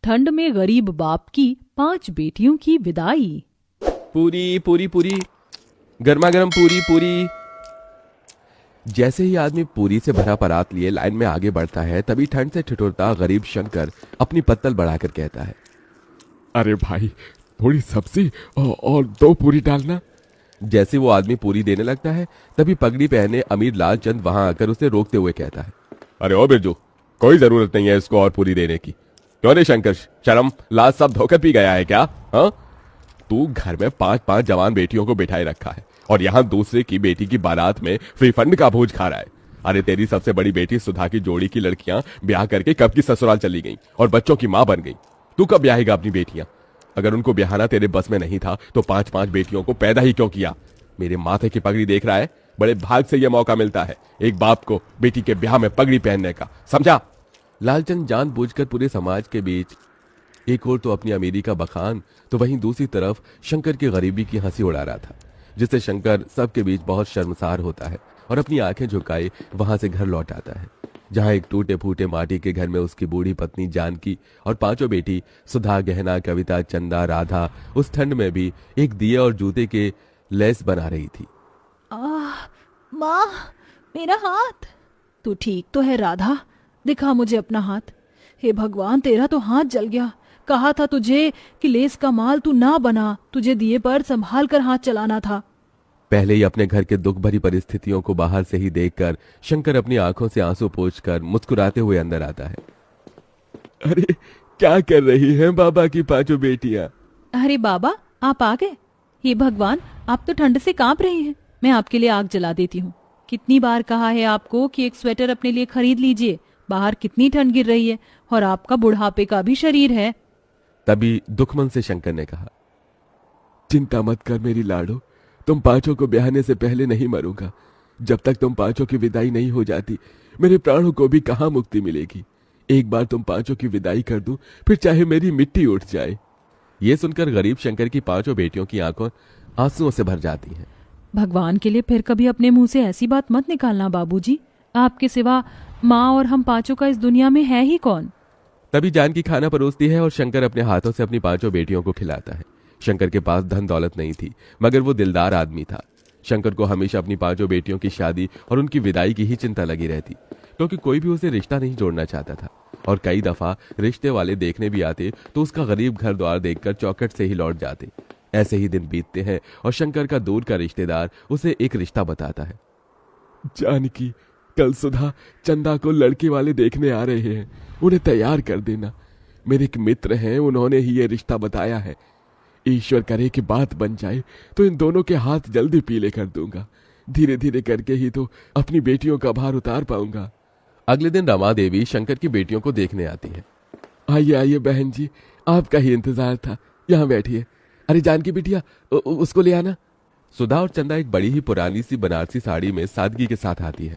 ठंड में गरीब बाप की 5 बेटियों की विदाई। पूरी पूरी पूरी, गर्मा गर्म पूरी पूरी। जैसे ही आदमी पूरी से भरा परात लिए लाइन में आगे बढ़ता है, तभी ठंड से ठिठुरता गरीब शंकर अपनी पत्तल बढ़ाकर कहता है, अरे भाई, थोड़ी सब्जी और 2 पूरी डालना। जैसे वो आदमी पूरी देने लगता है, तभी पगड़ी पहने अमीर लालचंद वहां आकर उसे रोकते हुए कहता है, अरे ओ बिरजू, कोई जरूरत नहीं है इसको और पूरी देने की। क्यों रे शंकर, शर्म लाज सब धोकर पी गया है क्या? हाँ, तू घर में 5-5 जवान बेटियों को बिठाए रखा है और यहाँ दूसरे की बेटी की बारात में फ्री फंड का भोज खा रहा है। अरे तेरी सबसे बड़ी बेटी सुधा की जोड़ी की लड़कियां ब्याह करके कब की ससुराल चली गईं और बच्चों की मां बन गई। तू कब ब्याहेगा अपनी बेटियां? अगर उनको ब्याहना तेरे बस में नहीं था तो 5-5 बेटियों को पैदा ही क्यों किया? मेरे माथे की पगड़ी देख रहा है, बड़े भाग से यह मौका मिलता है एक बाप को बेटी के ब्याह में पगड़ी पहनने का, समझा? लालचंद जानबूझकर पूरे समाज के बीच एक और तो अपनी अमीरी का बखान, तो वहीं दूसरी तरफ शंकर की गरीबी की हंसी उड़ा रहा था, जिससे शंकर सबके बीच बहुत शर्मसार होता है और अपनी आंखें झुकाए वहां से घर लौट आता है, जहां एक टूटे फूटे माटी के घर में उसकी बूढ़ी पत्नी जानकी और 5 बेटी सुधा, गहना, कविता, चंदा, राधा उस ठंड में भी एक दिए और जूते के लेस बना रही थी। माँ, मेरा हाथ। तू ठीक तो है राधा? दिखा मुझे अपना हाथ। हे भगवान, तेरा तो हाथ जल गया। कहा था तुझे कि लेस का माल तू ना बना, तुझे दिए पर संभाल कर हाथ चलाना था। पहले ही अपने घर के दुख भरी परिस्थितियों को बाहर से ही देखकर शंकर अपनी आंखों से आंसू पोंछकर मुस्कुराते हुए अंदर आता है। अरे क्या कर रही हैं बाबा की 5 बेटियां? अरे बाबा, आप आ गए। हे भगवान, आप तो ठंड से कांप रहे हैं। मैं आपके लिए आग जला देती हूँ। कितनी बार कहा है आपको कि एक स्वेटर अपने लिए खरीद लीजिए, बाहर कितनी ठंड गिर रही है और आपका बुढ़ापे का भी शरीर है। तभी दुखमन से शंकर ने कहा, चिंता मत कर मेरी लाडो, तुम 5 को ब्याहने से पहले नहीं मरूंगा। जब तक तुम 5 की विदाई नहीं हो जाती, मेरे प्राणों को भी कहाँ मुक्ति मिलेगी। एक बार तुम 5 की विदाई कर दूं, फिर चाहे मेरी मिट्टी उठ जाए। ये सुनकर गरीब शंकर की 5 बेटियों की आंखों आंसुओं से भर जाती हैं। भगवान के लिए फिर कभी अपने मुंह से ऐसी बात मत निकालना बाबूजी। आपके सिवा माँ और हम 5 का इस दुनिया में है ही कौन? तभी जानकी खाना परोसती है और शंकर अपने हाथों से अपनी 5 बेटियों को खिलाता है। शंकर के पास धन दौलत नहीं थी, मगर वो दिलदार आदमी था। शंकर को हमेशा अपनी 5 बेटियों की शादी और उनकी विदाई की ही चिंता लगी रहती, क्योंकि कोई भी उसे रिश्ता नहीं जोड़ना चाहता था और कई दफा रिश्ते वाले देखने भी आते तो उसका गरीब घर द्वार देखकर चौखट से ही लौट जाते। ऐसे ही दिन बीतते हैं और शंकर का दूर का रिश्तेदार उसे एक रिश्ता बताता है। जानकी, कल सुधा चंदा को लड़के वाले देखने आ रहे हैं, उन्हें तैयार कर देना। मेरे एक मित्र हैं, उन्होंने ही ये रिश्ता बताया है। ईश्वर करे कि बात बन जाए तो इन दोनों के हाथ जल्दी पीले कर दूंगा। धीरे धीरे करके ही तो अपनी बेटियों का भार उतार पाऊंगा। अगले दिन रमा देवी शंकर की बेटियों को देखने आती है। आइए आइए बहन जी, आपका ही इंतजार था, यहाँ बैठिए। अरे जानकी बिटिया, उसको ले आना। सुधा और चंदा एक बड़ी ही पुरानी सी बनारसी साड़ी में सादगी के साथ आती है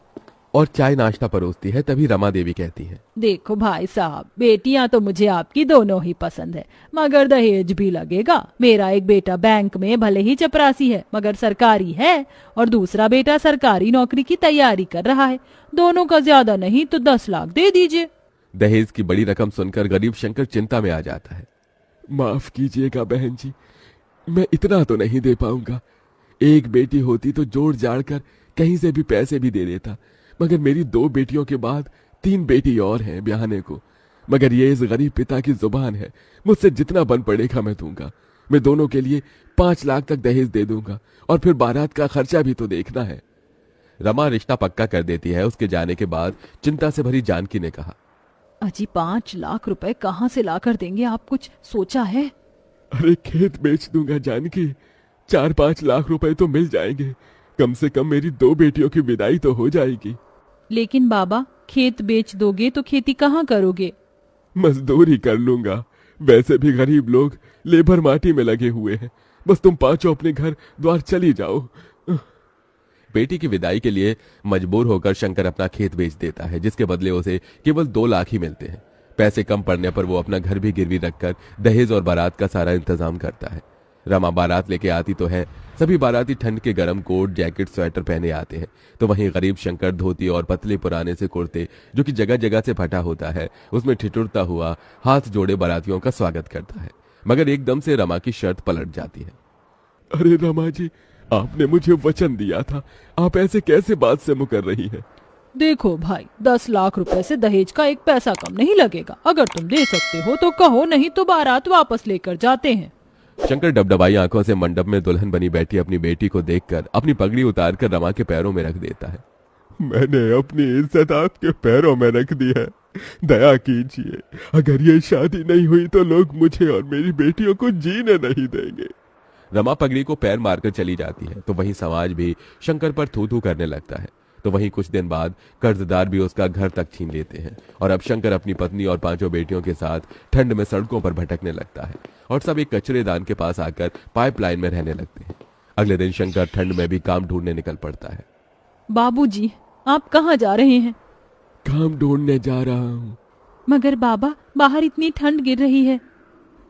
और चाय नाश्ता परोसती है। तभी रमा देवी कहती है, देखो भाई साहब, बेटियां तो मुझे आपकी दोनों ही पसंद है, मगर दहेज भी लगेगा। मेरा एक बेटा बैंक में भले ही चपरासी है मगर सरकारी है, और दूसरा बेटा सरकारी नौकरी की तैयारी कर रहा है। दोनों का ज्यादा नहीं तो 10 लाख दे दीजिए। दहेज की बड़ी रकम सुनकर गरीब शंकर चिंता में आ जाता है। माफ कीजिएगा बहन जी, मैं इतना तो नहीं दे पाऊंगा। एक बेटी होती तो जोड़ जाड़ कर कहीं से भी पैसे भी दे देता, मगर मेरी 2 बेटियों के बाद 3 बेटी और हैं ब्याहने को। मगर ये इस गरीब पिता की जुबान है, मुझसे जितना बन पड़ेगा मैं दूंगा। मैं दोनों के लिए 5 लाख तक दहेज दे दूंगा और फिर बारात का खर्चा भी तो देखना है। रमा रिश्ता पक्का कर देती है। उसके जाने के बाद चिंता से भरी जानकी ने कहा, अजी 5 लाख रुपए कहाँ से लाकर देंगे? आप कुछ सोचा है? अरे खेत बेच दूंगा जानकी, 4-5 लाख रुपए तो मिल जाएंगे। कम से कम मेरी 2 बेटियों की विदाई तो हो जाएगी। लेकिन बाबा, खेत बेच दोगे तो खेती कहाँ करोगे? मजदूरी कर लूंगा। वैसे भी गरीब लोग लेबर माटी में लगे हुए हैं। बस तुम 5 अपने घर द्वार चली जाओ। बेटी की विदाई के लिए मजबूर होकर शंकर अपना खेत बेच देता है, जिसके बदले उसे केवल 2 लाख ही मिलते हैं। पैसे कम पड़ने पर वो अपना घर भी गिरवी रखकर दहेज और बारात का सारा इंतजाम करता है। रमा बारात लेके आती तो है। सभी बाराती ठंड के गर्म कोट जैकेट स्वेटर पहने आते हैं, तो वहीं गरीब शंकर धोती और पतले पुराने से कुर्ते जो कि जगह जगह से फटा होता है उसमें ठिठुरता हुआ हाथ जोड़े बारातियों का स्वागत करता है। मगर एकदम से रमा की शर्त पलट जाती है। अरे रमा जी, आपने मुझे वचन दिया था, आप ऐसे कैसे बात से मुकर रही हैं? देखो भाई, 10 लाख रुपए से दहेज का एक पैसा कम नहीं लगेगा। अगर तुम दे सकते हो तो कहो, नहीं तो बारात वापस लेकर जाते हैं। शंकर डबडबाई आंखों से मंडप में दुल्हन बनी बैठी अपनी बेटी को देखकर अपनी पगड़ी उतारकर रमा के पैरों में रख देता है। मैंने अपनी इज्जत आपके पैरों में रख दी है, दया कीजिए। अगर ये शादी नहीं हुई तो लोग मुझे और मेरी बेटियों को जीने नहीं देंगे। रमा पगड़ी को पैर मारकर चली जाती है, तो वहीं समाज भी शंकर पर थू थू करने लगता है। तो वहीं कुछ दिन बाद कर्जदार भी उसका घर तक छीन लेते हैं और अब शंकर अपनी पत्नी और 5 बेटियों के साथ ठंड में सड़कों पर भटकने लगता है और सब एक कचरेदान के पास आकर पाइपलाइन में रहने लगते हैं। अगले दिन शंकर ठंड में भी काम ढूंढने निकल पड़ता है। बाबूजी, आप कहाँ जा रहे हैं? काम ढूंढने जा रहा हूँ। मगर बाबा, बाहर इतनी ठंड गिर रही है।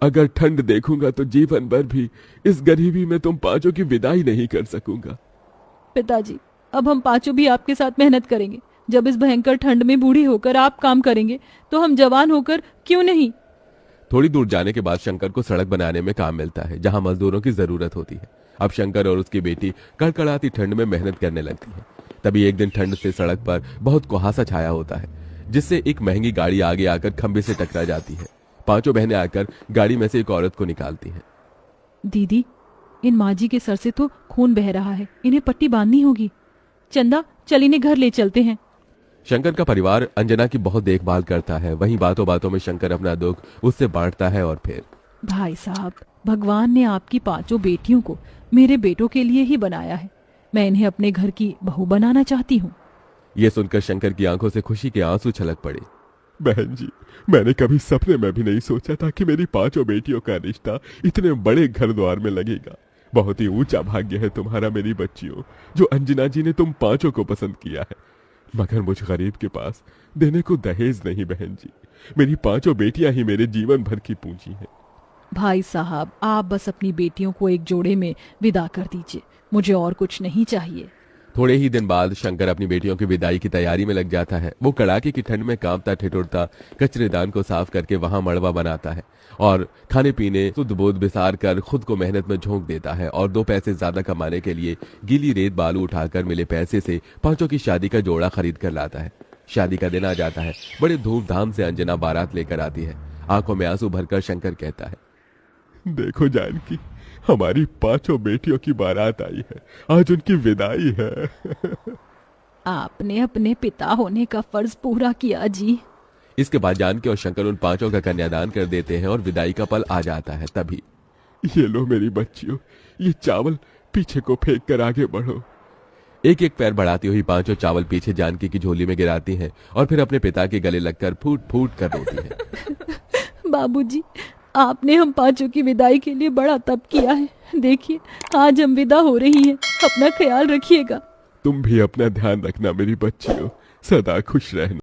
अगर ठंड देखूंगा तो जीवन भर भी इस गरीबी में तुम 5 की विदाई नहीं कर सकूंगा। पिताजी, अब हम 5 भी आपके साथ मेहनत करेंगे। जब इस भयंकर ठंड में बूढ़ी होकर आप काम करेंगे तो हम जवान होकर क्यों नहीं? थोड़ी दूर जाने के बाद शंकर को सड़क बनाने में काम मिलता है, जहां मजदूरों की जरूरत होती है। अब शंकर और उसकी बेटी कड़कड़ाती ठंड में मेहनत करने लगती है। तभी एक दिन ठंड से सड़क पर बहुत कुहासा छाया होता है, जिससे एक महंगी गाड़ी आगे आकर खंबे से टकरा जाती है। 5 बहनें आकर गाड़ी में से एक औरत को निकालती हैं। दीदी, इन माजी के सर से तो खून बह रहा है, इन्हें पट्टी बांधनी होगी। चंदा, चल इन्हें घर ले चलते हैं। शंकर का परिवार अंजना की बहुत देखभाल करता है। वहीं बातों बातों में शंकर अपना दुख उससे बांटता है और फिर, भाई साहब, भगवान ने आपकी 5 बेटियों को मेरे बेटों के लिए ही बनाया है। मैं इन्हें अपने घर की बहू बनाना चाहती हूँ। यह सुनकर शंकर की आंखों से खुशी के आंसू छलक पड़े। बहन जी, मैंने कभी सपने में भी नहीं सोचा था कि मेरी 5 बेटियों का रिश्ता इतने बड़े घर द्वार में लगेगा। बहुत ही ऊंचा भाग्य है तुम्हारा मेरी बच्चियों, जो अंजना जी ने तुम 5 को पसंद किया है। मगर मुझ गरीब के पास देने को दहेज नहीं बहन जी। मेरी 5 बेटियां ही मेरे जीवन भर की पूंजी है। भाई साहब, आप बस अपनी बेटियों को एक जोड़े में विदा कर दीजिए, मुझे और कुछ नहीं चाहिए। थोड़े ही दिन बाद शंकर अपनी बेटियों की विदाई की तैयारी में लग जाता है। वो कड़ाके की ठंड में कांपता ठिठुरता कचरेदान को साफ करके वहां मड़वा बनाता है और खाने पीने शुद्ध बोध बिसार कर खुद को मेहनत में झोंक देता है और 2 पैसे ज्यादा कमाने के लिए गीली रेत बालू उठाकर मिले पैसे से 5 की शादी का जोड़ा खरीद कर लाता है। शादी का दिन आ जाता है। बड़े धूमधाम से अंजना बारात लेकर आती है। आंखों में आंसू भरकर शंकर कहता है, देखो जानकी, हमारी 5 बेटियों की बारात आई है, आज उनकी विदाई है। आपने अपने पिता होने का फर्ज पूरा किया जी। इसके बाद जानकी और शंकर उन 5 का कन्यादान कर देते हैं और विदाई का पल आ जाता है। तभी, ये लो मेरी बच्चियों, ये चावल पीछे को फेंक कर आगे बढ़ो। एक एक पैर बढ़ाती हुई 5 चावल पीछे जानकी की झोली में गिराती हैं और फिर अपने पिता के गले लगकर फूट फूट कर रोती हैं। बाबूजी, आपने हम 5 की विदाई के लिए बड़ा तप किया है। देखिए, आज हम विदा हो रही हैं। अपना ख्याल रखिएगा। तुम भी अपना ध्यान रखना मेरी बच्चियों, सदा खुश रहना।